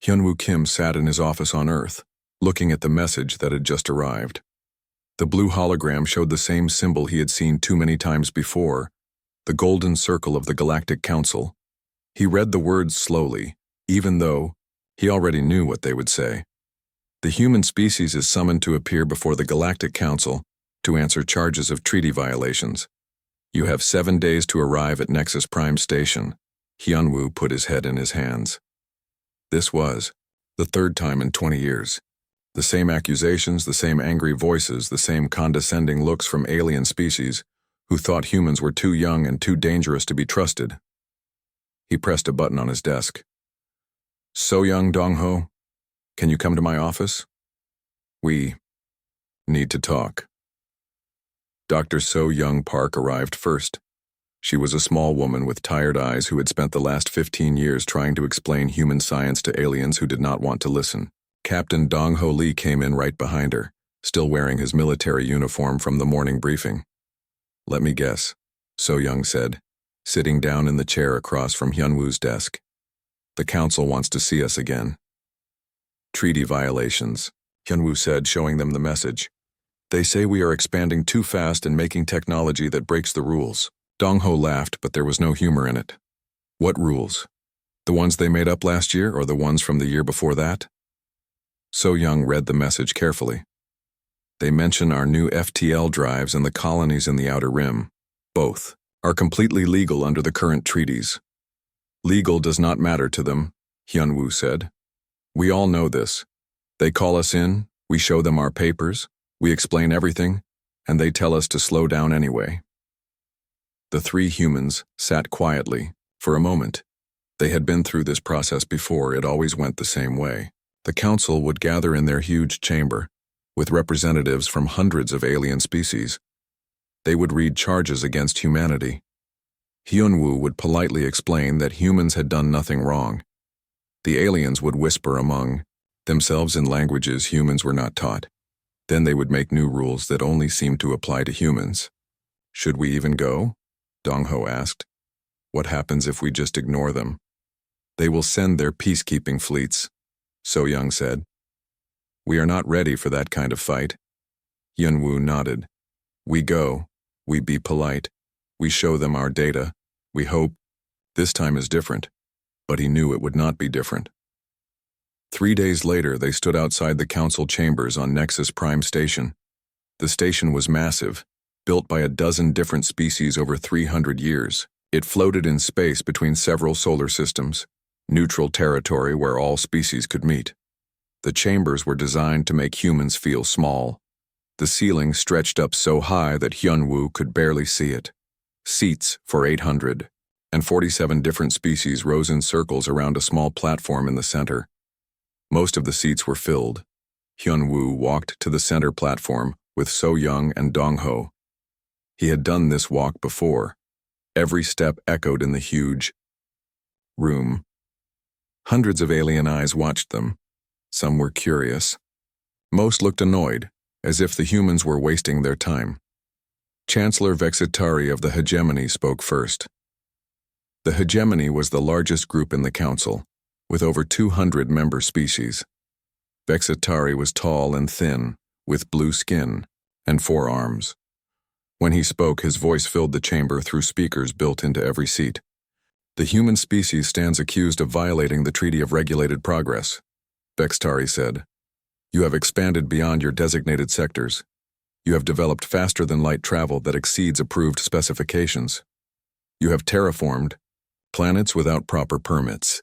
Hyunwoo Kim sat in his office on Earth, looking at the message that had just arrived. The blue hologram showed the same symbol he had seen too many times before, the golden circle of the Galactic Council. He read the words slowly, even though he already knew what they would say. The human species is summoned to appear before the Galactic Council to answer charges of treaty violations. You have 7 days to arrive at Nexus Prime Station. Hyunwoo put his head in his hands. This was the third time in 20 years. The same accusations, the same angry voices, the same condescending looks from alien species who thought humans were too young and too dangerous to be trusted. He pressed a button on his desk. "So Young Dong-ho, can you come to my office? We need to talk." Dr. So Young Park arrived first. She was a small woman with tired eyes who had spent the last 15 years trying to explain human science to aliens who did not want to listen. Captain Dong-ho Lee came in right behind her, still wearing his military uniform from the morning briefing. "Let me guess," So Young said, sitting down in the chair across from Hyunwoo's desk. "The council wants to see us again." "Treaty violations," Hyunwoo said, showing them the message. "They say we are expanding too fast and making technology that breaks the rules." Dong-ho laughed, but there was no humor in it. "What rules? The ones they made up last year or the ones from the year before that?" So Young read the message carefully. "They mention our new FTL drives and the colonies in the Outer Rim. Both are completely legal under the current treaties." "Legal does not matter to them," Hyunwoo said. "We all know this. They call us in, we show them our papers, we explain everything, and they tell us to slow down anyway." The three humans sat quietly for a moment. They had been through this process before. It always went the same way. The council would gather in their huge chamber, with representatives from hundreds of alien species. They would read charges against humanity. Hyunwoo would politely explain that humans had done nothing wrong. The aliens would whisper among themselves in languages humans were not taught. Then they would make new rules that only seemed to apply to humans. "Should we even go?" Dong-ho asked. "What happens if we just ignore them?" "They will send their peacekeeping fleets," So Young said. "We are not ready for that kind of fight." Hyunwoo nodded. "We go. We be polite. We show them our data. We hope. This time is different." But he knew it would not be different. 3 days later, they stood outside the council chambers on Nexus Prime Station. The station was massive, built by a dozen different species over 300 years. It floated in space between several solar systems, neutral territory where all species could meet. The chambers were designed to make humans feel small. The ceiling stretched up so high that Hyunwoo could barely see it. Seats for 847 different species rose in circles around a small platform in the center. Most of the seats were filled. Hyunwoo walked to the center platform with So Young and Dong-ho. He had done this walk before. Every step echoed in the huge room. Hundreds of alien eyes watched them. Some were curious. Most looked annoyed, as if the humans were wasting their time. Chancellor Vexitari of the Hegemony spoke first. The Hegemony was the largest group in the council, with over 200 member species. Vexitari was tall and thin, with blue skin and 4 arms. When he spoke, his voice filled the chamber through speakers built into every seat. "The human species stands accused of violating the Treaty of Regulated Progress," Vexitari said. "You have expanded beyond your designated sectors. You have developed faster-than-light travel that exceeds approved specifications. You have terraformed planets without proper permits."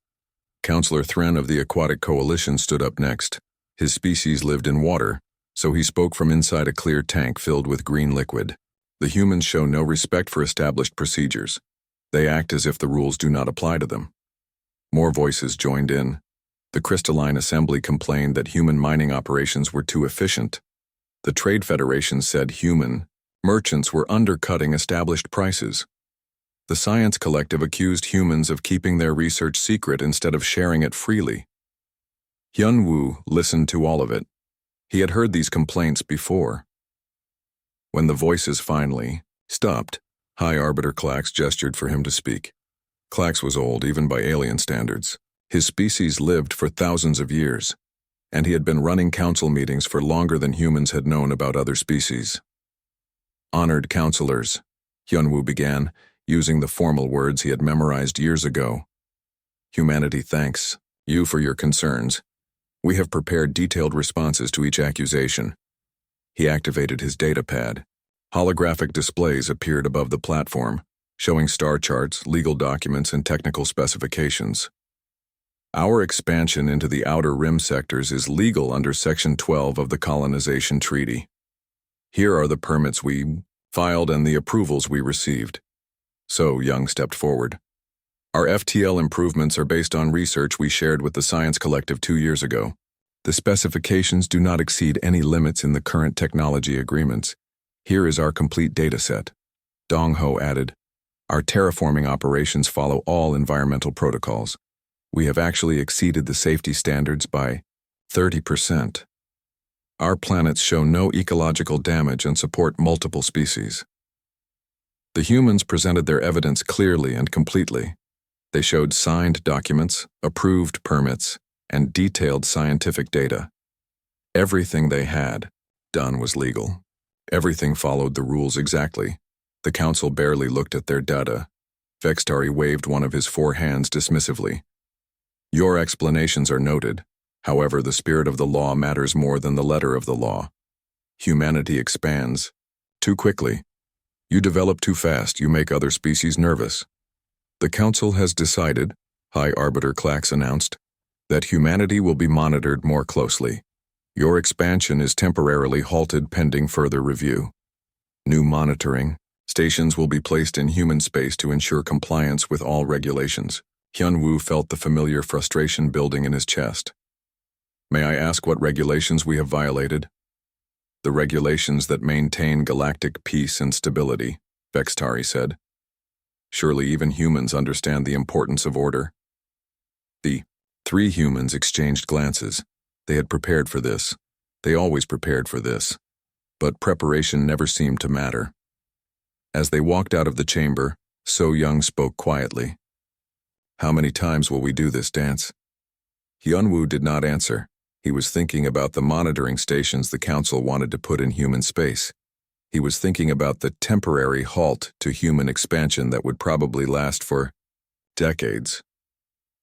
Councillor Thren of the Aquatic Coalition stood up next. His species lived in water, so he spoke from inside a clear tank filled with green liquid. "The humans show no respect for established procedures. They act as if the rules do not apply to them." More voices joined in. The Crystalline Assembly complained that human mining operations were too efficient. The Trade Federation said human merchants were undercutting established prices. The Science Collective accused humans of keeping their research secret instead of sharing it freely. Hyunwoo listened to all of it. He had heard these complaints before. When the voices finally stopped, High Arbiter Klax gestured for him to speak. Klax was old, even by alien standards. His species lived for thousands of years, and he had been running council meetings for longer than humans had known about other species. Honored counselors, Hyunwoo began, using the formal words he had memorized years ago. Humanity thanks you for your concerns. We have prepared detailed responses to each accusation. He activated his data pad. Holographic displays appeared above the platform, showing star charts, legal documents, and technical specifications. Our expansion into the outer rim sectors is legal under Section 12 of the Colonization Treaty. Here are the permits we filed and the approvals we received. So, Young stepped forward. Our FTL improvements are based on research we shared with the Science Collective 2 years ago. The specifications do not exceed any limits in the current technology agreements. Here is our complete dataset. Dong-ho added, our terraforming operations follow all environmental protocols. We have actually exceeded the safety standards by 30%. Our planets show no ecological damage and support multiple species. The humans presented their evidence clearly and completely. They showed signed documents, approved permits, and detailed scientific data. Everything they had done was legal. Everything followed the rules exactly. The council barely looked at their data. Vextari waved one of his 4 hands dismissively. Your explanations are noted. However, the spirit of the law matters more than the letter of the law. Humanity expands too quickly. You develop too fast, you make other species nervous. The council has decided, High Arbiter Clax announced, that humanity will be monitored more closely. Your expansion is temporarily halted pending further review. New monitoring stations will be placed in human space to ensure compliance with all regulations. Hyunwoo felt the familiar frustration building in his chest. May I ask what regulations we have violated? The regulations that maintain galactic peace and stability, Vextari said. Surely even humans understand the importance of order. The 3 humans exchanged glances. They had prepared for this. They always prepared for this. But preparation never seemed to matter. As they walked out of the chamber, So Young spoke quietly. How many times will we do this dance? Hyunwoo did not answer. He was thinking about the monitoring stations the council wanted to put in human space. He was thinking about the temporary halt to human expansion that would probably last for decades.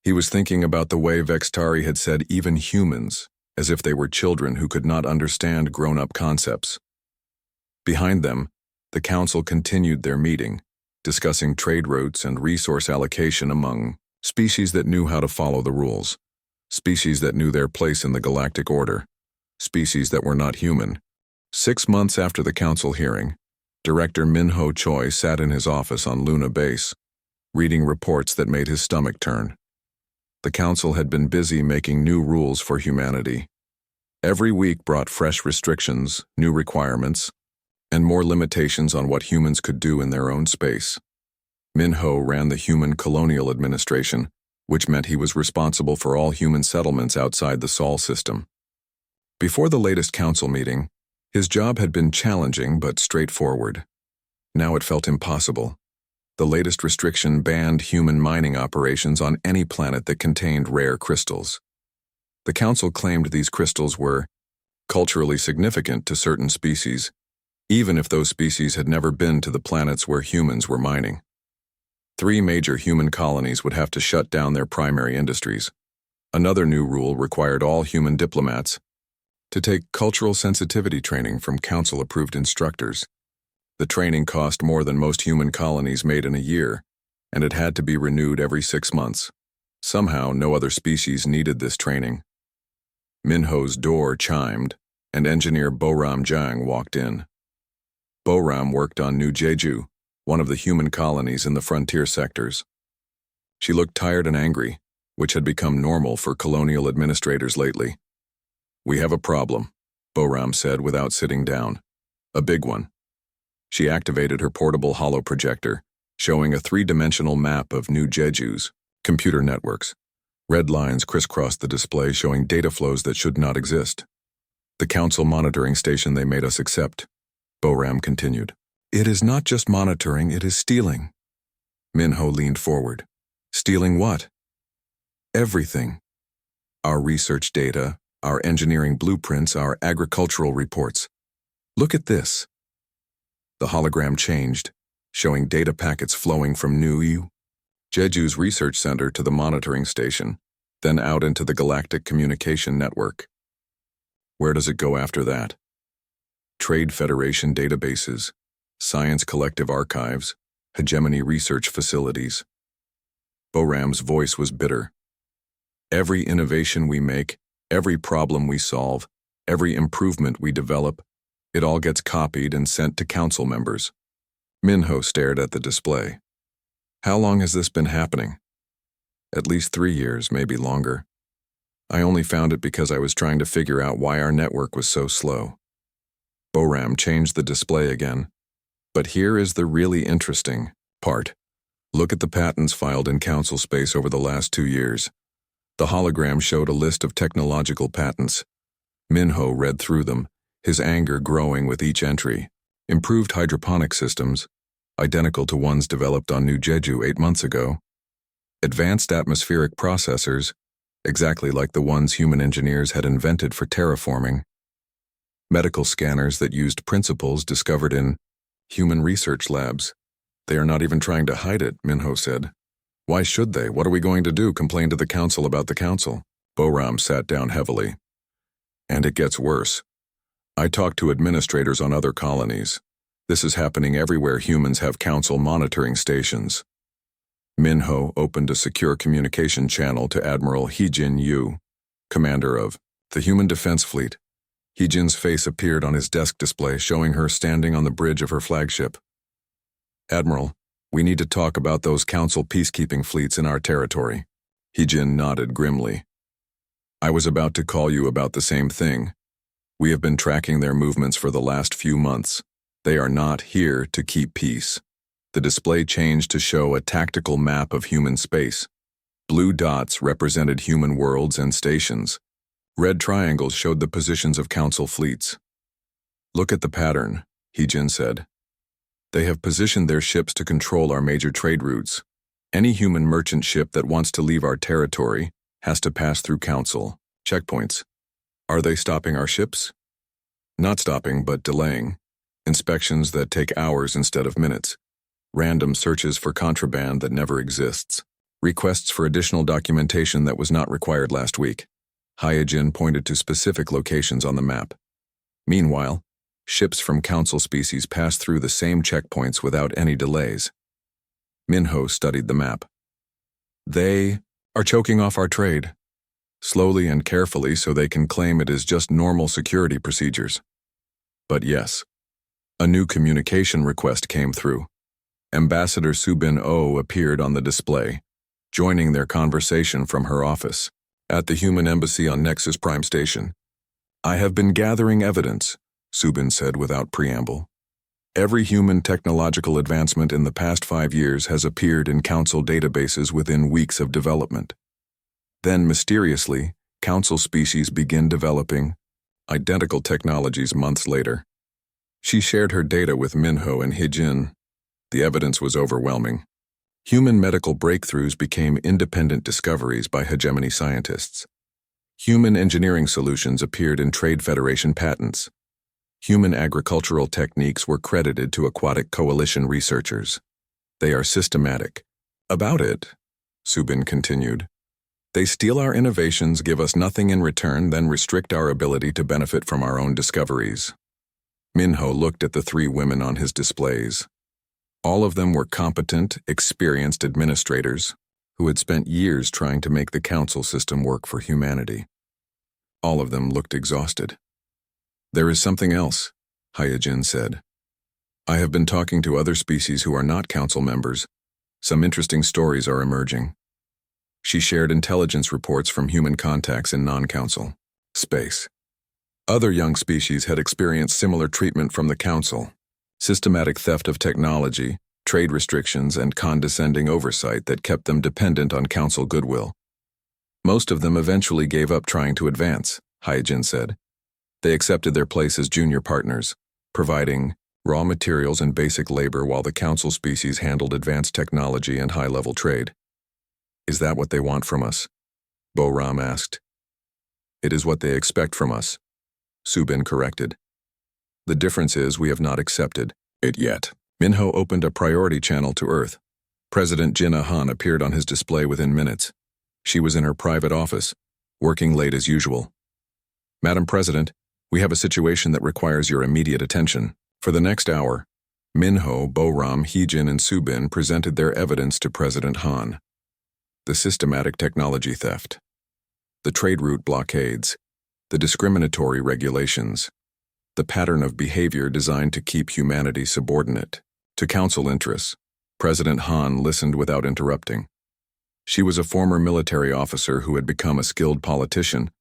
He was thinking about the way Vextari had said even humans, as if they were children who could not understand grown-up concepts. Behind them, the council continued their meeting, discussing trade routes and resource allocation among species that knew how to follow the rules, species that knew their place in the galactic order, species that were not human. 6 months after the council hearing, Director Minho Choi sat in his office on Luna Base, reading reports that made his stomach turn. The council had been busy making new rules for humanity. Every week brought fresh restrictions, new requirements, and more limitations on what humans could do in their own space. Minho ran the Human Colonial Administration, which meant he was responsible for all human settlements outside the Sol system. Before the latest council meeting, his job had been challenging but straightforward. Now it felt impossible. The latest restriction banned human mining operations on any planet that contained rare crystals. The council claimed these crystals were culturally significant to certain species, even if those species had never been to the planets where humans were mining. 3 major human colonies would have to shut down their primary industries. Another new rule required all human diplomats to take cultural sensitivity training from council-approved instructors. The training cost more than most human colonies made in a year, and it had to be renewed every 6 months. Somehow, no other species needed this training. Minho's door chimed, and engineer Boram Jang walked in. Boram worked on New Jeju, one of the human colonies in the frontier sectors. She looked tired and angry, which had become normal for colonial administrators lately. We have a problem, Boram said without sitting down. A big one. She activated her portable holoprojector, showing a 3-dimensional map of New Jeju's computer networks. Red lines crisscrossed the display showing data flows that should not exist. The council monitoring station they made us accept, Boram continued. It is not just monitoring, it is stealing. Minho leaned forward. Stealing what? Everything. Our research data, our engineering blueprints, our agricultural reports. Look at this. The hologram changed, showing data packets flowing from New Jeju's research center to the monitoring station, then out into the Galactic Communication Network. Where does it go after that? Trade Federation databases, Science Collective archives, Hegemony research facilities. Boram's voice was bitter. Every innovation we make, every problem we solve, every improvement we develop, it all gets copied and sent to council members. Minho stared at the display. How long has this been happening? At least 3 years, maybe longer. I only found it because I was trying to figure out why our network was so slow. Boram changed the display again. But here is the really interesting part. Look at the patents filed in council space over the last 2 years. The hologram showed a list of technological patents. Minho read through them, his anger growing with each entry. Improved hydroponic systems, identical to ones developed on New Jeju 8 months ago. Advanced atmospheric processors, exactly like the ones human engineers had invented for terraforming. Medical scanners that used principles discovered in human research labs. They are not even trying to hide it, Minho said. Why should they? What are we going to do? Complain to the council about the council? Boram sat down heavily. And it gets worse. I talked to administrators on other colonies. This is happening everywhere humans have council monitoring stations. Minho opened a secure communication channel to Admiral Heejin Yu, commander of the Human Defense Fleet. Heejin's face appeared on his desk display, showing her standing on the bridge of her flagship. Admiral, we need to talk about those council peacekeeping fleets in our territory. Heejin nodded grimly. I was about to call you about the same thing. We have been tracking their movements for the last few months. They are not here to keep peace. The display changed to show a tactical map of human space. Blue dots represented human worlds and stations. Red triangles showed the positions of council fleets. Look at the pattern, Heejin said. They have positioned their ships to control our major trade routes. Any human merchant ship that wants to leave our territory has to pass through council checkpoints. Are they stopping our ships? Not stopping, but delaying. Inspections that take hours instead of minutes. Random searches for contraband that never exists. Requests for additional documentation that was not required last week. Hyojin pointed to specific locations on the map. Meanwhile, ships from council species passed through the same checkpoints without any delays. Minho studied the map. They are choking off our trade, slowly and carefully so they can claim it is just normal security procedures. But yes, a new communication request came through. Ambassador Subin Oh appeared on the display, joining their conversation from her office at the Human Embassy on Nexus Prime Station. I have been gathering evidence, Subin said without preamble. Every human technological advancement in the past 5 years has appeared in council databases within weeks of development. Then, mysteriously, council species begin developing identical technologies months later. She shared her data with Minho and Heejin. The evidence was overwhelming. Human medical breakthroughs became independent discoveries by hegemony scientists. Human engineering solutions appeared in Trade Federation patents. Human agricultural techniques were credited to Aquatic Coalition researchers. They are systematic. About it, Subin continued, they steal our innovations, give us nothing in return, then restrict our ability to benefit from our own discoveries. Minho looked at the 3 women on his displays. All of them were competent, experienced administrators who had spent years trying to make the council system work for humanity. All of them looked exhausted. There is something else, Hyojin said. I have been talking to other species who are not council members. Some interesting stories are emerging. She shared intelligence reports from human contacts in non-council space. Other young species had experienced similar treatment from the council. Systematic theft of technology, trade restrictions, and condescending oversight that kept them dependent on council goodwill. Most of them eventually gave up trying to advance, Hyojin said. They accepted their place as junior partners, providing raw materials and basic labor while the council species handled advanced technology and high-level trade. Is that what they want from us? Boram asked. It is what they expect from us, Subin corrected. The difference is we have not accepted it yet. Minho opened a priority channel to Earth. President Jinnah Han appeared on his display within minutes. She was in her private office, working late as usual. Madam President, we have a situation that requires your immediate attention. For the next hour, Minho, Boram, Heejin, and Subin presented their evidence to President Han. The systematic technology theft, the trade route blockades, the discriminatory regulations, the pattern of behavior designed to keep humanity subordinate to council interests. President Han listened without interrupting. She was a former military officer who had become a skilled politician,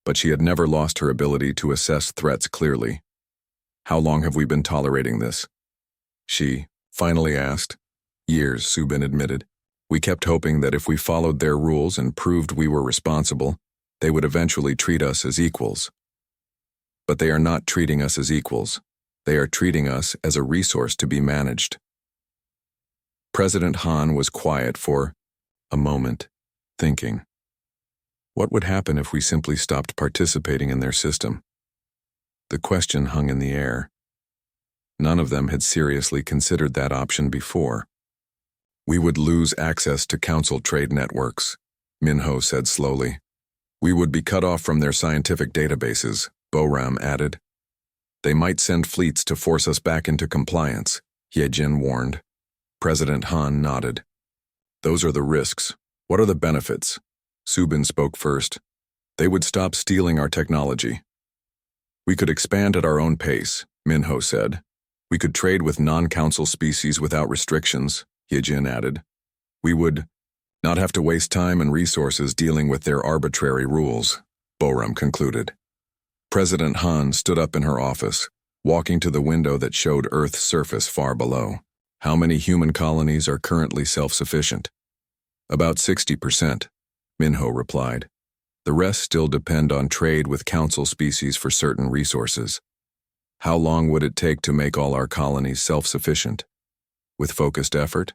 but she had never lost her ability to assess threats clearly. How long have we been tolerating this? She finally asked. Years, Subin admitted. We kept hoping that if we followed their rules and proved we were responsible, they would eventually treat us as equals. But they are not treating us as equals. They are treating us as a resource to be managed. President Han was quiet for a moment, thinking. What would happen if we simply stopped participating in their system? The question hung in the air. None of them had seriously considered that option before. We would lose access to council trade networks, Minho said slowly. We would be cut off from their scientific databases, Boram added. They might send fleets to force us back into compliance, Heejin warned. President Han nodded. Those are the risks. What are the benefits? Subin spoke first. They would stop stealing our technology. We could expand at our own pace, Minho said. We could trade with non-council species without restrictions, Heejin added. We would not have to waste time and resources dealing with their arbitrary rules, Boram concluded. President Han stood up in her office, walking to the window that showed Earth's surface far below. How many human colonies are currently self-sufficient? About 60%, Minho replied. The rest still depend on trade with council species for certain resources. How long would it take to make all our colonies self-sufficient? With focused effort?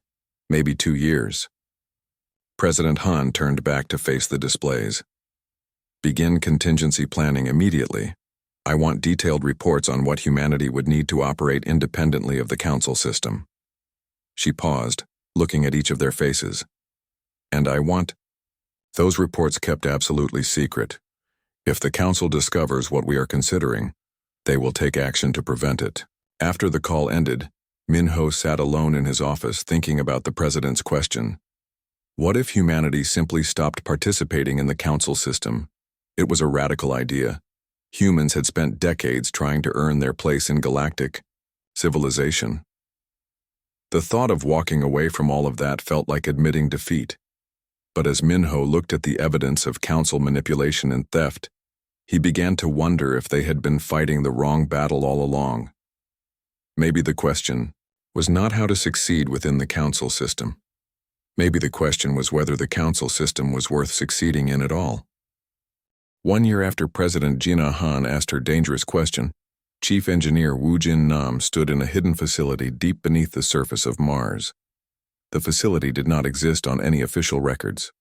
Maybe 2 years. President Han turned back to face the displays. Begin contingency planning immediately. I want detailed reports on what humanity would need to operate independently of the council system. She paused, looking at each of their faces. And I want those reports kept absolutely secret. If the council discovers what we are considering, they will take action to prevent it. After the call ended, Minho sat alone in his office thinking about the president's question. What if humanity simply stopped participating in the council system? It was a radical idea. Humans had spent decades trying to earn their place in galactic civilization. The thought of walking away from all of that felt like admitting defeat. But as Minho looked at the evidence of council manipulation and theft, he began to wonder if they had been fighting the wrong battle all along. Maybe the question was not how to succeed within the council system. Maybe the question was whether the council system was worth succeeding in at all. 1 year after President Jinnah Han asked her dangerous question, Chief Engineer Wu Jin Nam stood in a hidden facility deep beneath the surface of Mars. The facility did not exist on any official records.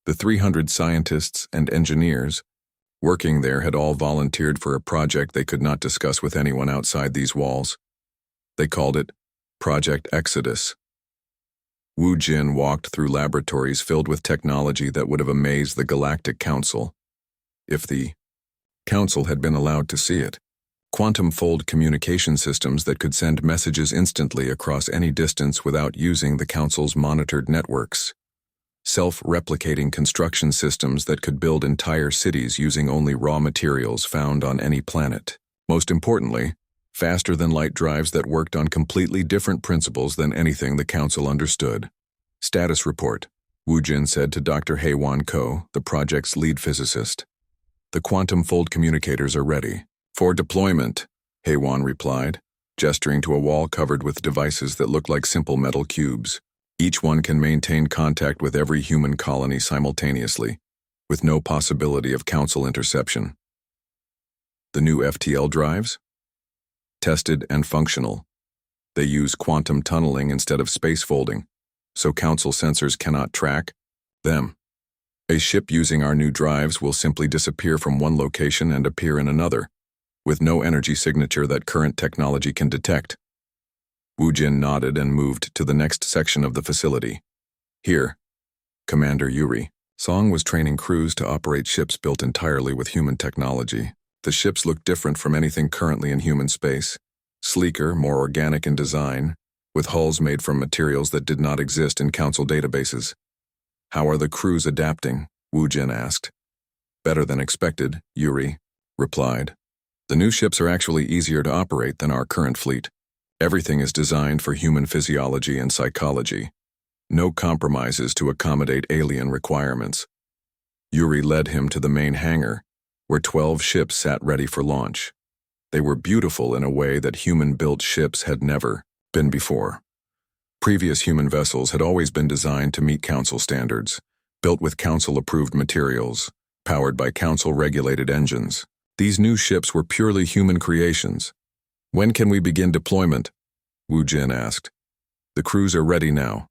The 300 scientists and engineers working there had all volunteered for a project they could not discuss with anyone outside these walls. They called it Project Exodus. Wu Jin walked through laboratories filled with technology that would have amazed the Galactic Council, if the Council had been allowed to see it. Quantum fold communication systems that could send messages instantly across any distance without using the Council's monitored networks. Self-replicating construction systems that could build entire cities using only raw materials found on any planet. Most importantly, faster-than-light drives that worked on completely different principles than anything the Council understood. Status report, Wu Jin said to Dr. Heywan Ko, the project's lead physicist. The quantum fold communicators are ready. For deployment, Heywan replied, gesturing to a wall covered with devices that looked like simple metal cubes. Each one can maintain contact with every human colony simultaneously, with no possibility of council interception. The new FTL drives? Tested and functional. They use quantum tunneling instead of space folding, so council sensors cannot track them. A ship using our new drives will simply disappear from one location and appear in another, with no energy signature that current technology can detect. Wu Jin nodded and moved to the next section of the facility. Here, Commander Yuri. Song was training crews to operate ships built entirely with human technology. The ships looked different from anything currently in human space. Sleeker, more organic in design, with hulls made from materials that did not exist in Council databases. How are the crews adapting? Wu Jin asked. Better than expected, Yuri replied. The new ships are actually easier to operate than our current fleet. Everything is designed for human physiology and psychology. No compromises to accommodate alien requirements. Yuri led him to the main hangar, where 12 ships sat ready for launch. They were beautiful in a way that human-built ships had never been before. Previous human vessels had always been designed to meet Council standards, built with Council-approved materials, powered by Council-regulated engines. These new ships were purely human creations. When can we begin deployment? Wu Jin asked. The crews are ready now.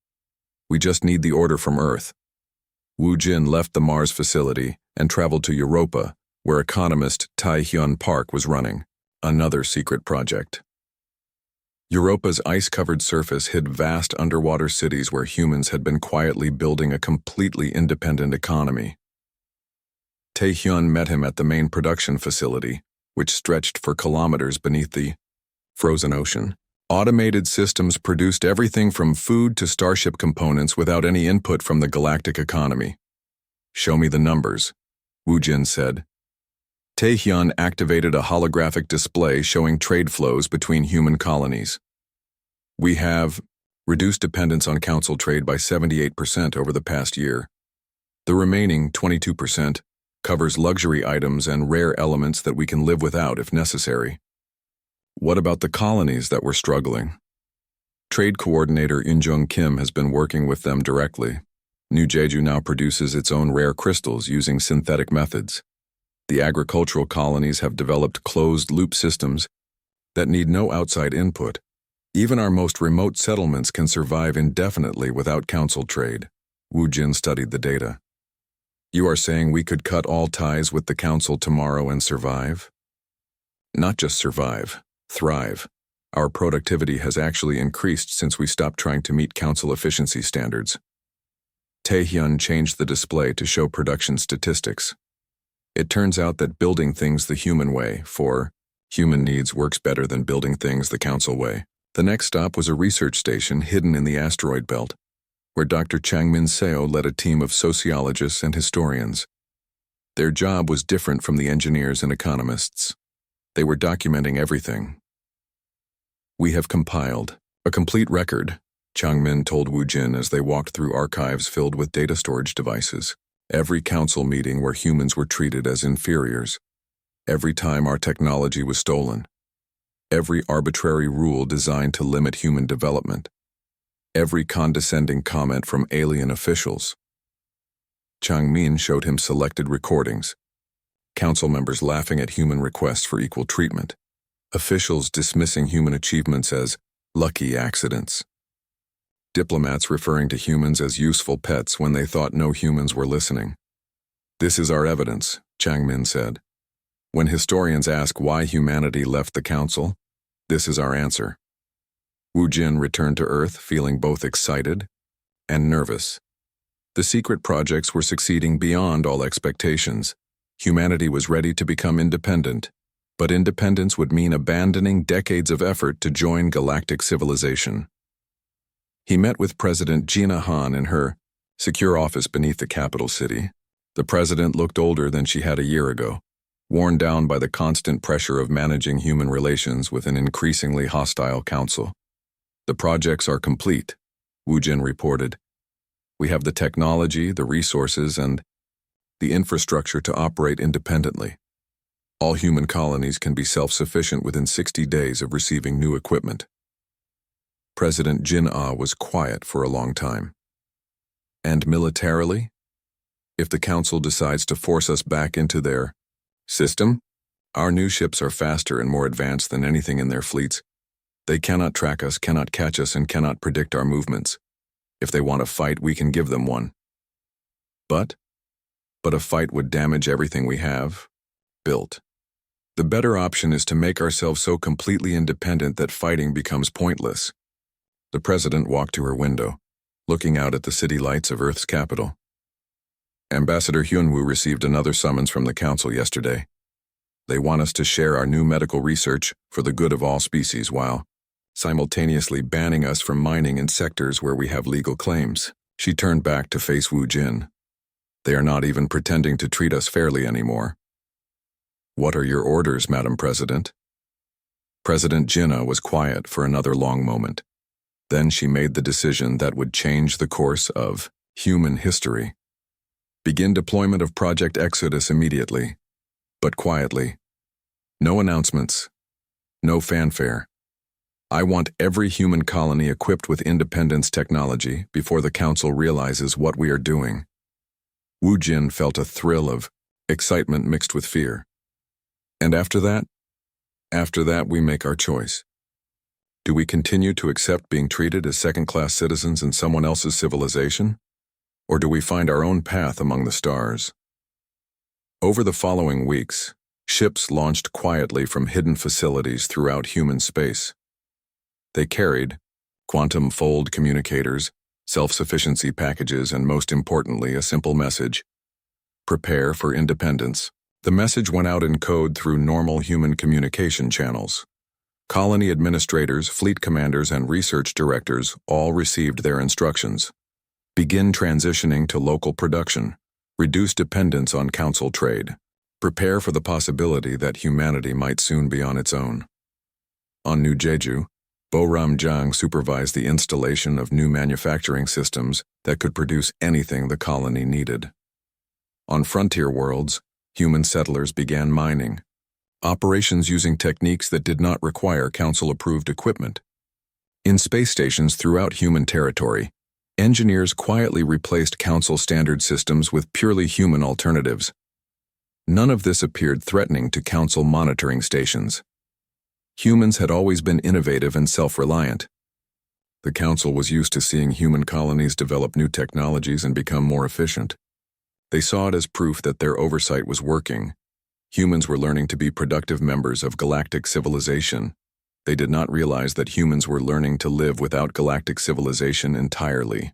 We just need the order from Earth. Wu Jin left the Mars facility and traveled to Europa, where economist Tai Hyun Park was running, another secret project. Europa's ice-covered surface hid vast underwater cities where humans had been quietly building a completely independent economy. Tai Hyun met him at the main production facility, which stretched for kilometers beneath the frozen ocean. Automated systems produced everything from food to starship components without any input from the galactic economy. Show me the numbers, Wu Jin said. Taehyun activated a holographic display showing trade flows between human colonies. We have reduced dependence on Council trade by 78% over the past year. The remaining 22% covers luxury items and rare elements that we can live without if necessary. What about the colonies that were struggling? Trade coordinator Injung Kim has been working with them directly. New Jeju now produces its own rare crystals using synthetic methods. The agricultural colonies have developed closed-loop systems that need no outside input. Even our most remote settlements can survive indefinitely without Council trade. Wu Jin studied the data. You are saying we could cut all ties with the Council tomorrow and survive? Not just survive. Thrive. Our productivity has actually increased since we stopped trying to meet Council efficiency standards. Taehyun changed the display to show production statistics. It turns out that building things the human way, for human needs, works better than building things the Council way. The next stop was a research station hidden in the asteroid belt, where Dr. Changmin Seo led a team of sociologists and historians. Their job was different from the engineers and economists. They were documenting everything. We have compiled a complete record, Changmin told Wu Jin as they walked through archives filled with data storage devices. Every Council meeting where humans were treated as inferiors. Every time our technology was stolen. Every arbitrary rule designed to limit human development. Every condescending comment from alien officials. Changmin showed him selected recordings. Council members laughing at human requests for equal treatment. Officials dismissing human achievements as lucky accidents. Diplomats referring to humans as useful pets when they thought no humans were listening. This is our evidence, Changmin said. When historians ask why humanity left the Council, this is our answer. Wu Jin returned to Earth feeling both excited and nervous. The secret projects were succeeding beyond all expectations. Humanity was ready to become independent, but independence would mean abandoning decades of effort to join galactic civilization. He met with President Gina Han in her secure office beneath the capital city. The president looked older than she had a year ago, worn down by the constant pressure of managing human relations with an increasingly hostile Council. The projects are complete, Wu Jin reported. We have the technology, the resources, and the infrastructure to operate independently. All human colonies can be self-sufficient within 60 days of receiving new equipment. President Jin-ah was quiet for a long time. And militarily? If the Council decides to force us back into their system, our new ships are faster and more advanced than anything in their fleets. They cannot track us, cannot catch us, and cannot predict our movements. If they want a fight, we can give them one. But but a fight would damage everything we have built. The better option is to make ourselves so completely independent that fighting becomes pointless. The president walked to her window, looking out at the city lights of Earth's capital. Ambassador Hyunwoo received another summons from the council yesterday. They want us to share our new medical research for the good of all species while simultaneously banning us from mining in sectors where we have legal claims. She turned back to face Woo Jin. They are not even pretending to treat us fairly anymore. What are your orders, Madam President? President Jinnah was quiet for another long moment. Then she made the decision that would change the course of human history. Begin deployment of Project Exodus immediately, but quietly. No announcements, no fanfare. I want every human colony equipped with independence technology before the council realizes what we are doing. Woo Jin felt a thrill of excitement mixed with fear. And after that we make our choice. Do we continue to accept being treated as second-class citizens in someone else's civilization? Or do we find our own path among the stars? Over the following weeks, ships launched quietly from hidden facilities throughout human space. They carried quantum fold communicators, self-sufficiency packages, and most importantly, a simple message: prepare for independence. The message went out in code through normal human communication channels. Colony administrators, fleet commanders, and research directors all received their instructions. Begin transitioning to local production. Reduce dependence on council trade. Prepare for the possibility that humanity might soon be on its own. On New Jeju, Bo-ram Jang supervised the installation of new manufacturing systems that could produce anything the colony needed. On frontier worlds, human settlers began mining. Operations using techniques that did not require council-approved equipment. In space stations throughout human territory, engineers quietly replaced council standard systems with purely human alternatives. None of this appeared threatening to council monitoring stations. Humans had always been innovative and self-reliant. The council was used to seeing human colonies develop new technologies and become more efficient. They saw it as proof that their oversight was working. Humans were learning to be productive members of galactic civilization. They did not realize that humans were learning to live without galactic civilization entirely.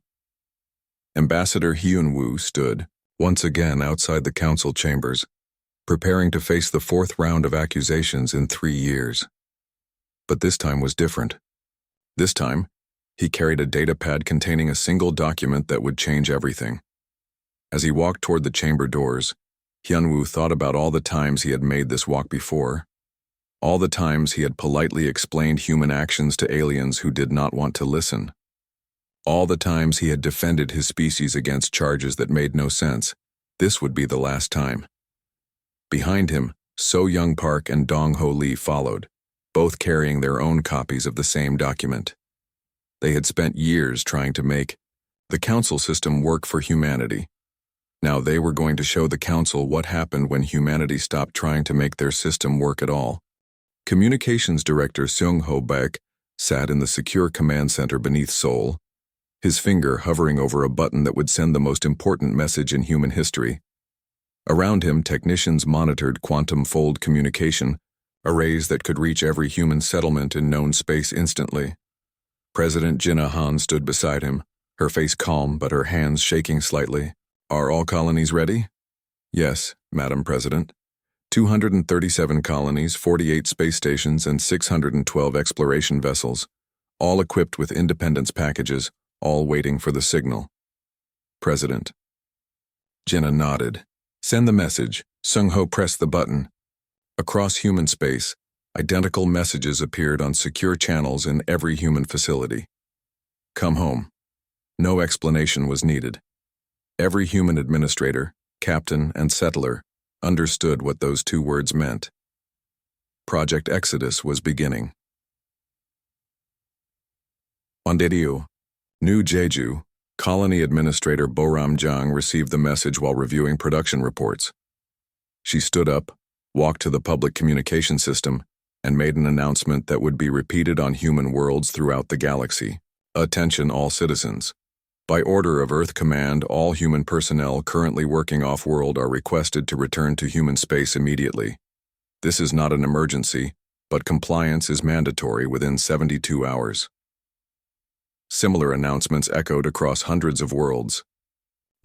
Ambassador Hyunwoo stood, once again outside the council chambers, preparing to face the fourth round of accusations in 3 years. But this time was different. This time, he carried a datapad containing a single document that would change everything. As he walked toward the chamber doors, Hyunwoo thought about all the times he had made this walk before. All the times he had politely explained human actions to aliens who did not want to listen. All the times he had defended his species against charges that made no sense. This would be the last time. Behind him, So Young Park and Dong Ho Lee followed, both carrying their own copies of the same document. They had spent years trying to make the council system work for humanity. Now they were going to show the council what happened when humanity stopped trying to make their system work at all. Communications Director Seung Ho Baek sat in the secure command center beneath Seoul, his finger hovering over a button that would send the most important message in human history. Around him, technicians monitored quantum fold communication, arrays that could reach every human settlement in known space instantly. President Jinnah Han stood beside him, her face calm but her hands shaking slightly. Are all colonies ready? Yes, Madam President. 237 colonies, 48 space stations, and 612 exploration vessels, all equipped with independence packages, all waiting for the signal. President. Jinnah nodded. Send the message. Seung Ho pressed the button. Across human space, identical messages appeared on secure channels in every human facility. Come home. No explanation was needed. Every human administrator, captain, and settler understood what those two words meant. Project Exodus was beginning. On Daegu, New Jeju, Colony Administrator Bo-ram Jang received the message while reviewing production reports. She stood up, walked to the public communication system, and made an announcement that would be repeated on human worlds throughout the galaxy. Attention all citizens. By order of Earth Command, all human personnel currently working off-world are requested to return to human space immediately. This is not an emergency, but compliance is mandatory within 72 hours. Similar announcements echoed across hundreds of worlds.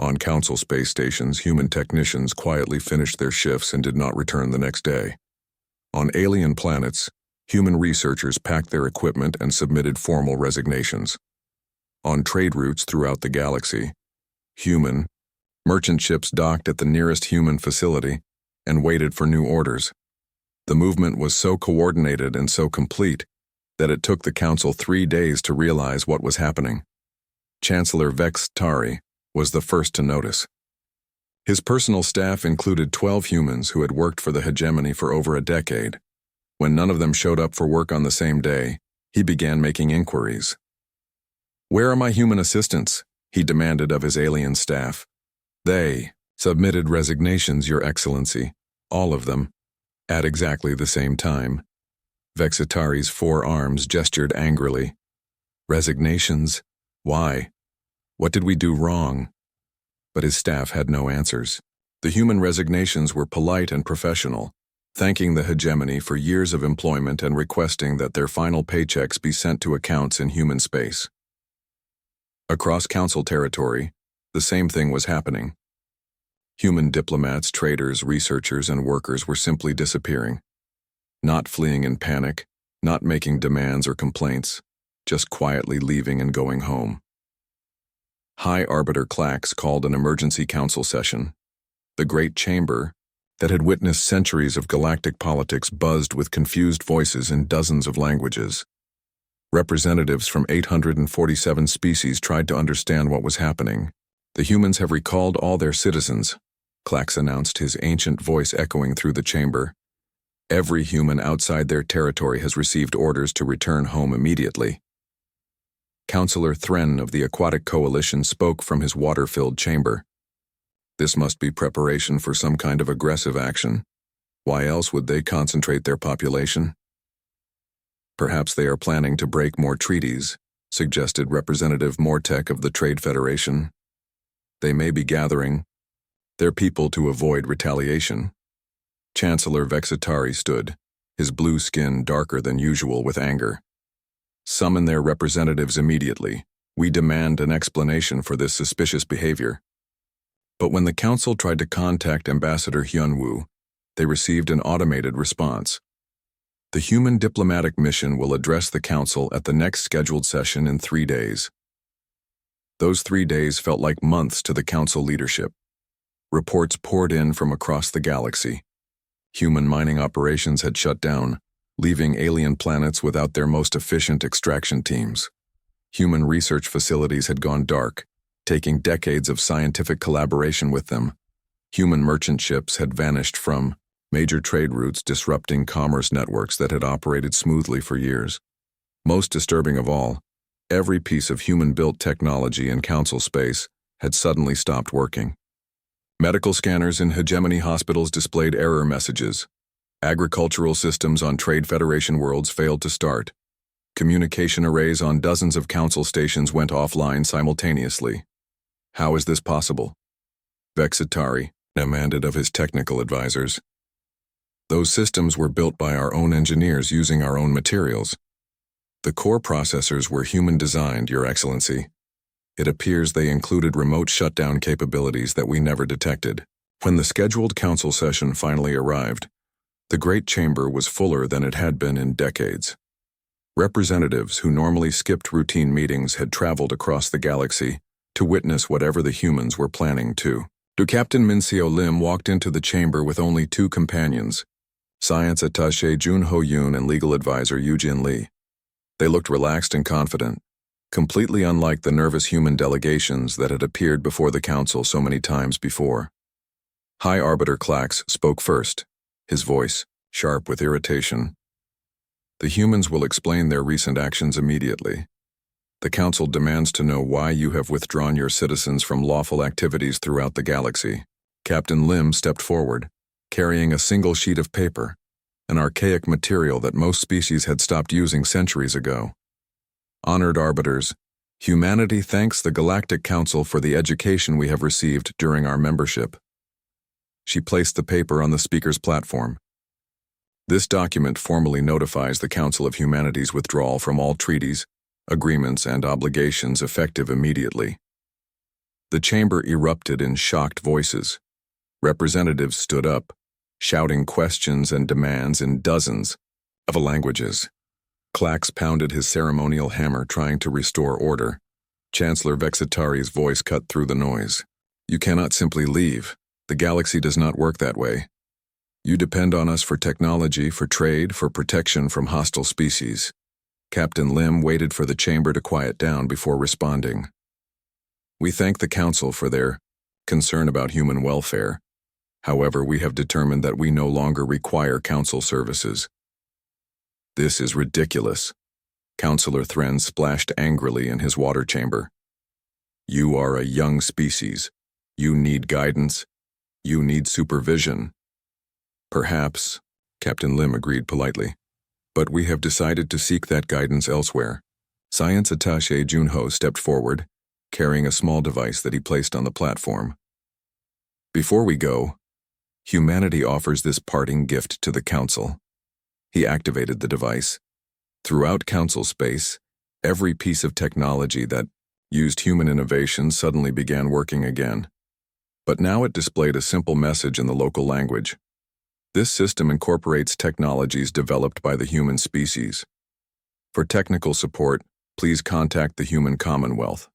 On Council space stations, human technicians quietly finished their shifts and did not return the next day. On alien planets, human researchers packed their equipment and submitted formal resignations. On trade routes throughout the galaxy, human merchant ships docked at the nearest human facility and waited for new orders. The movement was so coordinated and so complete that it took the Council 3 days to realize what was happening. Chancellor Vex Tari was the first to notice. His personal staff included 12 humans who had worked for the hegemony for over a decade. When none of them showed up for work on the same day, he began making inquiries. "Where are my human assistants?" he demanded of his alien staff. They submitted resignations, Your Excellency, all of them, at exactly the same time. Vexitari's 4 arms gestured angrily. Resignations? Why? What did we do wrong? But his staff had no answers. The human resignations were polite and professional, thanking the hegemony for years of employment and requesting that their final paychecks be sent to accounts in human space. Across Council territory, the same thing was happening. Human diplomats, traders, researchers, and workers were simply disappearing. Not fleeing in panic, not making demands or complaints, just quietly leaving and going home. High Arbiter Clax called an emergency council session. The great chamber, that had witnessed centuries of galactic politics, buzzed with confused voices in dozens of languages. Representatives from 847 species tried to understand what was happening. "The humans have recalled all their citizens," Clax announced, his ancient voice echoing through the chamber. "Every human outside their territory has received orders to return home immediately." Councillor Thren of the Aquatic Coalition spoke from his water-filled chamber. "This must be preparation for some kind of aggressive action. Why else would they concentrate their population?" "Perhaps they are planning to break more treaties," suggested Representative Mortek of the Trade Federation. "They may be gathering their people to avoid retaliation." Chancellor Vexitari stood, his blue skin darker than usual with anger. "Summon their representatives immediately. We demand an explanation for this suspicious behavior." But when the Council tried to contact Ambassador Hyunwoo, they received an automated response. "The human diplomatic mission will address the Council at the next scheduled session in 3 days." Those 3 days felt like months to the Council leadership. Reports poured in from across the galaxy. Human mining operations had shut down, leaving alien planets without their most efficient extraction teams. Human research facilities had gone dark, taking decades of scientific collaboration with them. Human merchant ships had vanished from major trade routes, disrupting commerce networks that had operated smoothly for years. Most disturbing of all, every piece of human-built technology in Council space had suddenly stopped working. Medical scanners in hegemony hospitals displayed error messages. Agricultural systems on Trade Federation worlds failed to start. Communication arrays on dozens of Council stations went offline simultaneously. How is this possible? Vexitari demanded of his technical advisors. Those systems were built by our own engineers using our own materials. The core processors were human-designed, Your Excellency. It appears they included remote shutdown capabilities that we never detected. When the scheduled Council session finally arrived, the Great Chamber was fuller than it had been in decades. Representatives who normally skipped routine meetings had traveled across the galaxy to witness whatever the humans were planning to. Captain Min-Seo Lim walked into the chamber with only 2 companions, Science Attaché Jun Ho-yoon and Legal Advisor Yoo-jin Lee. They looked relaxed and confident, completely unlike the nervous human delegations that had appeared before the Council so many times before. High Arbiter Clax spoke first, his voice sharp with irritation. "The humans will explain their recent actions immediately. The Council demands to know why you have withdrawn your citizens from lawful activities throughout the galaxy." Captain Lim stepped forward, carrying a single sheet of paper, an archaic material that most species had stopped using centuries ago. "Honored arbiters, Humanity thanks the Galactic Council for the education we have received during our membership. She placed the paper on the speaker's platform. This document formally notifies the Council of Humanity's withdrawal from all treaties, agreements, and obligations effective immediately. The chamber erupted in shocked voices. Representatives stood up, shouting questions and demands in dozens of languages. Clax pounded his ceremonial hammer trying to restore order. Chancellor Vexitari's voice cut through the noise. You cannot simply leave. The galaxy does not work that way. You depend on us for technology, for trade, for protection from hostile species. Captain Lim waited for the chamber to quiet down before responding. We thank the Council for their concern about human welfare. However, we have determined that we no longer require Council services. This is ridiculous. Councillor Thren splashed angrily in his water chamber. You are a young species. You need guidance. You need supervision. Perhaps, Captain Lim agreed politely. But we have decided to seek that guidance elsewhere. Science Attaché Junho stepped forward, carrying a small device that he placed on the platform. Before we go, humanity offers this parting gift to the Council. He activated the device. Throughout Council space, every piece of technology that used human innovation suddenly began working again. But now it displayed a simple message in the local language. This system incorporates technologies developed by the human species. For technical support, please contact the Human Commonwealth.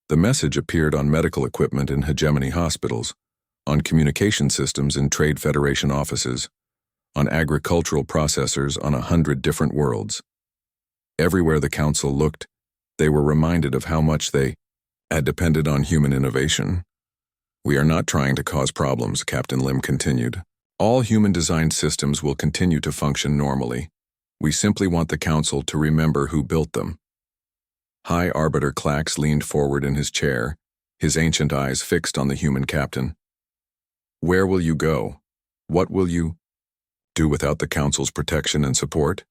The message appeared on medical equipment in hegemony hospitals, on communication systems in Trade Federation offices, on agricultural processors on 100 different worlds. Everywhere the Council looked, they were reminded of how much they had depended on human innovation. We are not trying to cause problems, Captain Lim continued. All human-designed systems will continue to function normally. We simply want the Council to remember who built them. High Arbiter Clax leaned forward in his chair, his ancient eyes fixed on the human captain. Where will you go? What will you do without the Council's protection and support?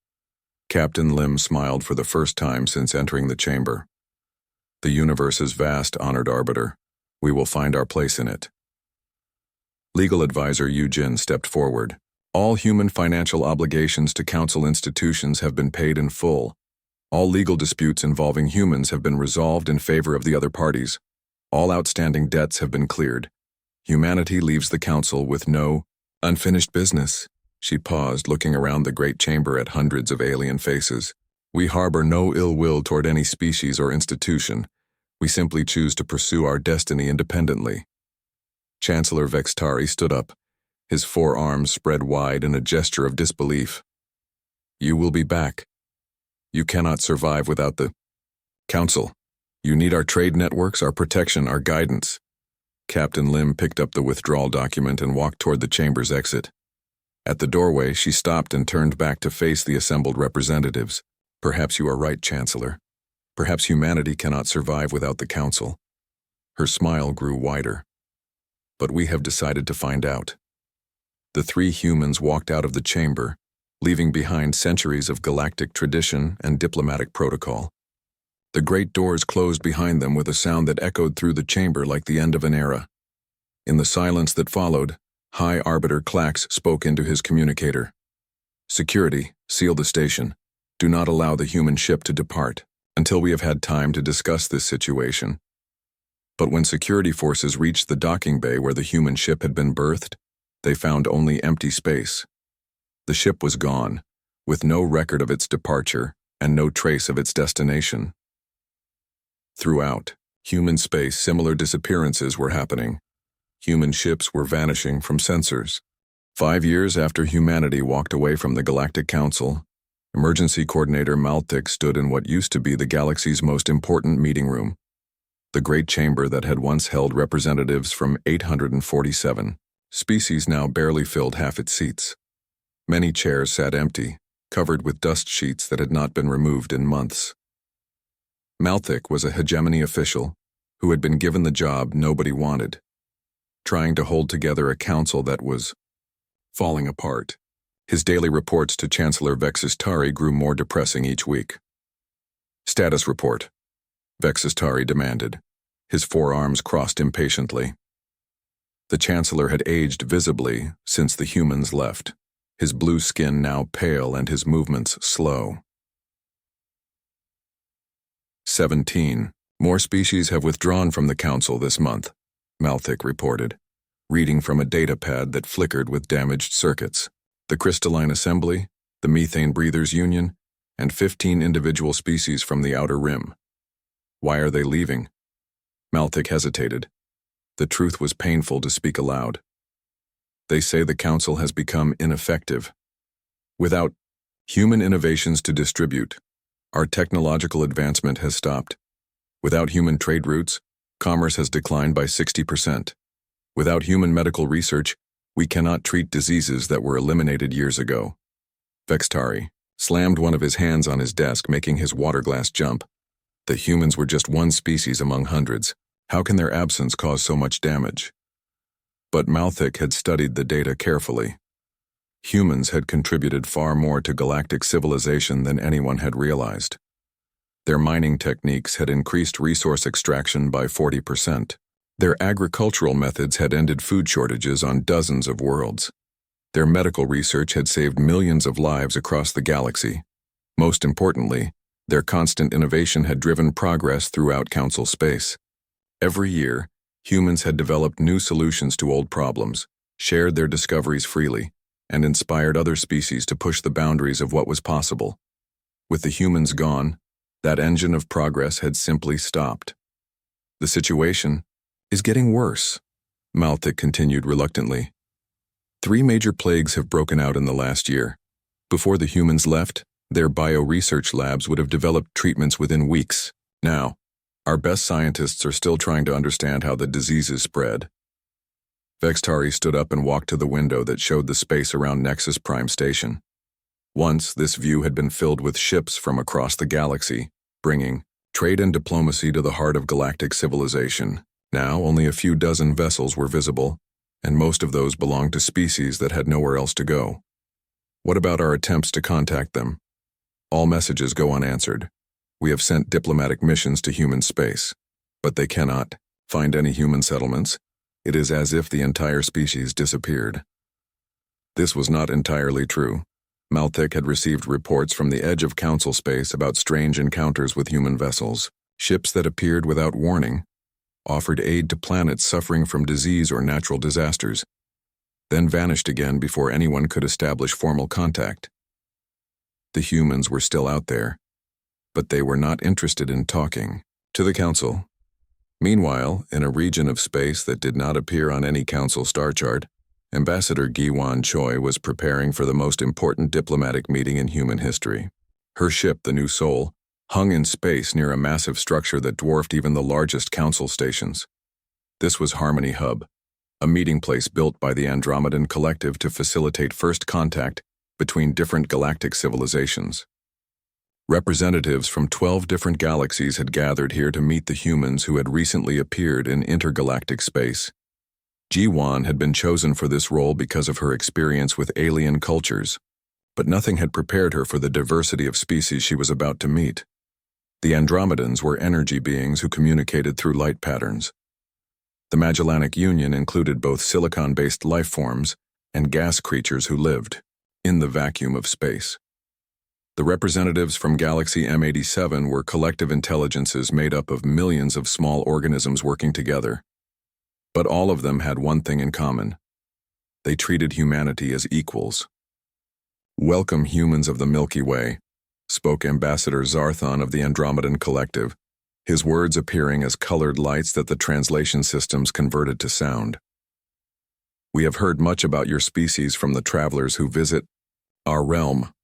Captain Lim smiled for the first time since entering the chamber. The universe's vast, honored arbiter. We will find our place in it. Legal advisor Yu Jin stepped forward. All human financial obligations to Council institutions have been paid in full. All legal disputes involving humans have been resolved in favor of the other parties. All outstanding debts have been cleared. Humanity leaves the Council with no unfinished business. She paused, looking around the great chamber at hundreds of alien faces. We harbor no ill will toward any species or institution. We simply choose to pursue our destiny independently. Chancellor Vextari stood up, his forearms spread wide in a gesture of disbelief. You will be back. You cannot survive without the Council. You need our trade networks, our protection, our guidance. Captain Lim picked up the withdrawal document and walked toward the chamber's exit. At the doorway, she stopped and turned back to face the assembled representatives. Perhaps you are right, Chancellor. Perhaps humanity cannot survive without the Council. Her smile grew wider. But we have decided to find out. The three humans walked out of the chamber, leaving behind centuries of galactic tradition and diplomatic protocol. The great doors closed behind them with a sound that echoed through the chamber like the end of an era. In the silence that followed, High Arbiter Clax spoke into his communicator. Security, seal the station. Do not allow the human ship to depart until we have had time to discuss this situation. But when security forces reached the docking bay where the human ship had been berthed, they found only empty space. The ship was gone, with no record of its departure and no trace of its destination. Throughout human space, similar disappearances were happening. Human ships were vanishing from sensors. 5 years after humanity walked away from the Galactic Council, Emergency Coordinator Maltik stood in what used to be the galaxy's most important meeting room, the great chamber that had once held representatives from 847 species now barely filled half its seats. Many chairs sat empty, covered with dust sheets that had not been removed in months. Maltik was a hegemony official who had been given the job nobody wanted, trying to hold together a council that was falling apart. His daily reports to Chancellor Vexistari grew more depressing each week. Status report. Vexistari demanded, his forearms crossed impatiently. The Chancellor had aged visibly since the humans left, his blue skin now pale and his movements slow. 17. More species have withdrawn from the Council this month, Malthik reported, reading from a data pad that flickered with damaged circuits. The Crystalline Assembly, the Methane Breathers Union, and 15 individual species from the Outer Rim. Why are they leaving? Malthik hesitated. The truth was painful to speak aloud. They say the Council has become ineffective. Without human innovations to distribute, our technological advancement has stopped. Without human trade routes, commerce has declined by 60%. Without human medical research, we cannot treat diseases that were eliminated years ago. Vextari slammed one of his hands on his desk, making his water glass jump. The humans were just one species among hundreds. How can their absence cause so much damage? But Malthik had studied the data carefully. Humans had contributed far more to galactic civilization than anyone had realized. Their mining techniques had increased resource extraction by 40%. Their agricultural methods had ended food shortages on dozens of worlds. Their medical research had saved millions of lives across the galaxy. Most importantly, their constant innovation had driven progress throughout Council space. Every year, humans had developed new solutions to old problems, shared their discoveries freely, and inspired other species to push the boundaries of what was possible. With the humans gone, that engine of progress had simply stopped. The situation is getting worse, Malthik continued reluctantly. 3 major plagues have broken out in the last year. Before the humans left, their bio-research labs would have developed treatments within weeks. Now, our best scientists are still trying to understand how the diseases spread. Vextari stood up and walked to the window that showed the space around Nexus Prime Station. Once, this view had been filled with ships from across the galaxy, bringing trade and diplomacy to the heart of galactic civilization. Now, only a few dozen vessels were visible, and most of those belonged to species that had nowhere else to go. What about our attempts to contact them? All messages go unanswered. We have sent diplomatic missions to human space, but they cannot find any human settlements. It is as if the entire species disappeared. This was not entirely true. Malthik had received reports from the edge of Council space about strange encounters with human vessels, ships that appeared without warning, offered aid to planets suffering from disease or natural disasters, then vanished again before anyone could establish formal contact. The humans were still out there, but they were not interested in talking to the Council. Meanwhile, in a region of space that did not appear on any Council star chart, Ambassador Giwan Choi was preparing for the most important diplomatic meeting in human history. Her ship, the New Soul, hung in space near a massive structure that dwarfed even the largest Council stations. This was Harmony Hub, a meeting place built by the Andromedan Collective to facilitate first contact between different galactic civilizations. Representatives from 12 different galaxies had gathered here to meet the humans who had recently appeared in intergalactic space. Ji-Wan had been chosen for this role because of her experience with alien cultures, but nothing had prepared her for the diversity of species she was about to meet. The Andromedans were energy beings who communicated through light patterns. The Magellanic Union included both silicon-based life forms and gas creatures who lived in the vacuum of space. The representatives from Galaxy M87 were collective intelligences made up of millions of small organisms working together. But all of them had one thing in common. They treated humanity as equals. "Welcome, humans of the Milky Way," spoke Ambassador Zarthon of the Andromedan Collective, his words appearing as colored lights that the translation systems converted to sound. "We have heard much about your species from the travelers who visit our realm."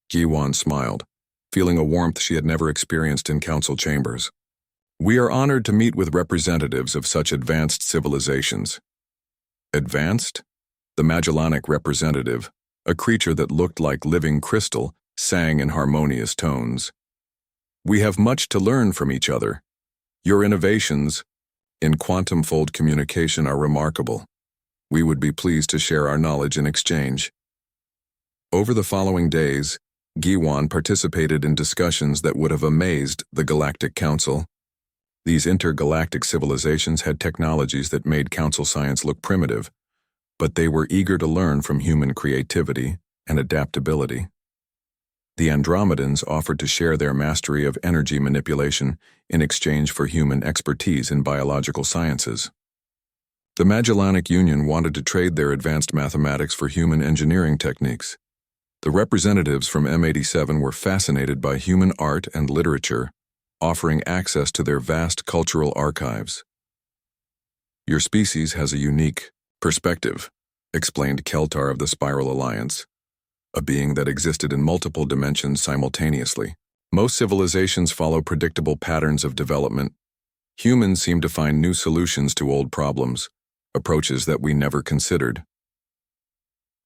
Giwan smiled, feeling a warmth she had never experienced in council chambers. "We are honored to meet with representatives of such advanced civilizations." Advanced? The Magellanic representative, a creature that looked like living crystal, sang in harmonious tones. "We have much to learn from each other. Your innovations in quantum-fold communication are remarkable. We would be pleased to share our knowledge in exchange." Over the following days, Giwan participated in discussions that would have amazed the Galactic Council. These intergalactic civilizations had technologies that made Council science look primitive, but they were eager to learn from human creativity and adaptability. The Andromedans offered to share their mastery of energy manipulation in exchange for human expertise in biological sciences. The Magellanic Union wanted to trade their advanced mathematics for human engineering techniques. The representatives from M87 were fascinated by human art and literature, offering access to their vast cultural archives. "Your species has a unique perspective," explained Keltar of the Spiral Alliance, a being that existed in multiple dimensions simultaneously. "Most civilizations follow predictable patterns of development. Humans seem to find new solutions to old problems, approaches that we never considered."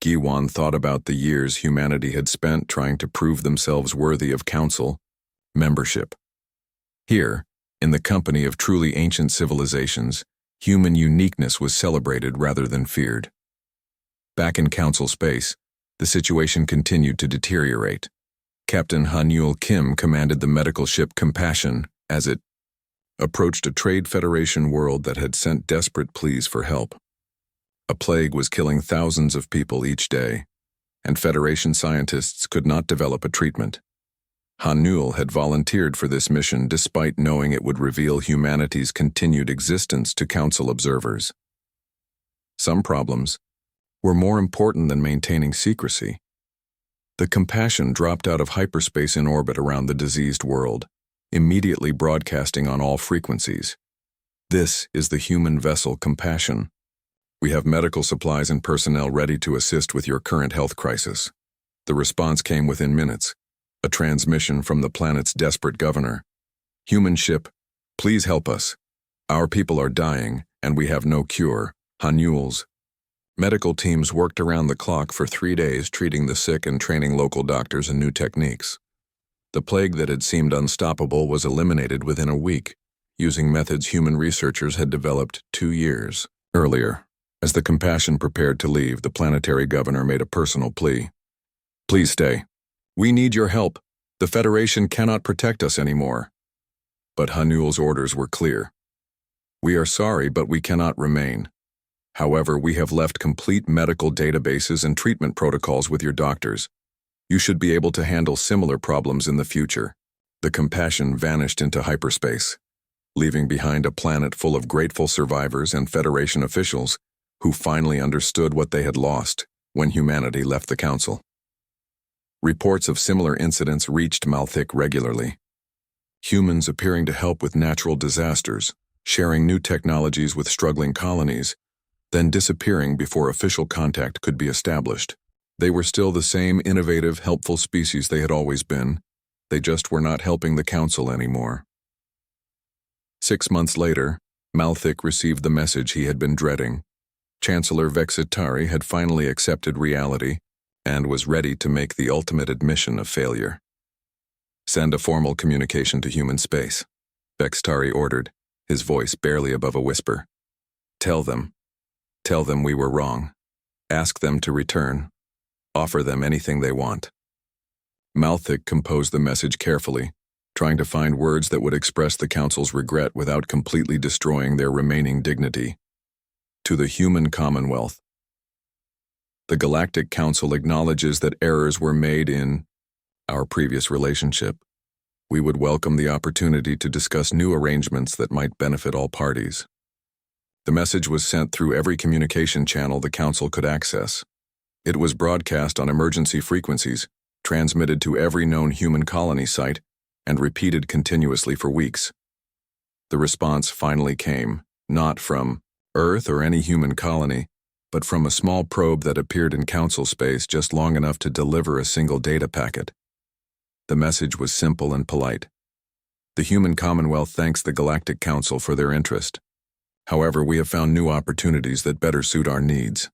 Giwan thought about the years humanity had spent trying to prove themselves worthy of Council membership. Here, in the company of truly ancient civilizations, human uniqueness was celebrated rather than feared. Back in Council space, the situation continued to deteriorate. Captain Hanul Kim commanded the medical ship Compassion as it approached a Trade Federation world that had sent desperate pleas for help. A plague was killing thousands of people each day, and Federation scientists could not develop a treatment. Hanul had volunteered for this mission despite knowing it would reveal humanity's continued existence to Council observers. Some problems were more important than maintaining secrecy. The Compassion dropped out of hyperspace in orbit around the diseased world, immediately broadcasting on all frequencies. "This is the human vessel Compassion. We have medical supplies and personnel ready to assist with your current health crisis." The response came within minutes, a transmission from the planet's desperate governor. "Human ship, please help us. Our people are dying, and we have no cure." Hanul's medical teams worked around the clock for 3 days, treating the sick and training local doctors in new techniques. The plague that had seemed unstoppable was eliminated within a week, using methods human researchers had developed 2 years earlier. As the Compassion prepared to leave, the planetary governor made a personal plea. "Please stay. We need your help. The Federation cannot protect us anymore." But Hanul's orders were clear. "We are sorry, but we cannot remain. However, we have left complete medical databases and treatment protocols with your doctors. You should be able to handle similar problems in the future." The Compassion vanished into hyperspace, leaving behind a planet full of grateful survivors and Federation officials who finally understood what they had lost when humanity left the Council. Reports of similar incidents reached Malthik regularly. Humans appearing to help with natural disasters, sharing new technologies with struggling colonies, then disappearing before official contact could be established. They were still the same innovative, helpful species they had always been. They just were not helping the Council anymore. 6 months later, Malthik received the message he had been dreading. Chancellor Vexitari had finally accepted reality and was ready to make the ultimate admission of failure. "Send a formal communication to human space," Vexitari ordered, his voice barely above a whisper. Tell them we were wrong. Ask them to return. Offer them anything they want." Malthik composed the message carefully, trying to find words that would express the Council's regret without completely destroying their remaining dignity. "To the human Commonwealth. The Galactic Council acknowledges that errors were made in our previous relationship. We would welcome the opportunity to discuss new arrangements that might benefit all parties." The message was sent through every communication channel the Council could access. It was broadcast on emergency frequencies, transmitted to every known human colony site, and repeated continuously for weeks. The response finally came, not from Earth or any human colony, but from a small probe that appeared in Council space just long enough to deliver a single data packet. The message was simple and polite. "The human Commonwealth thanks the Galactic Council for their interest. However, we have found new opportunities that better suit our needs.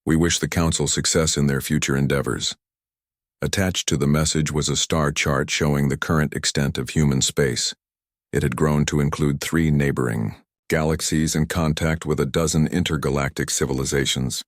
We wish the Council success in their future endeavors." Attached to the message was a star chart showing the current extent of human space. It had grown to include 3 neighboring galaxies and contact with a dozen intergalactic civilizations.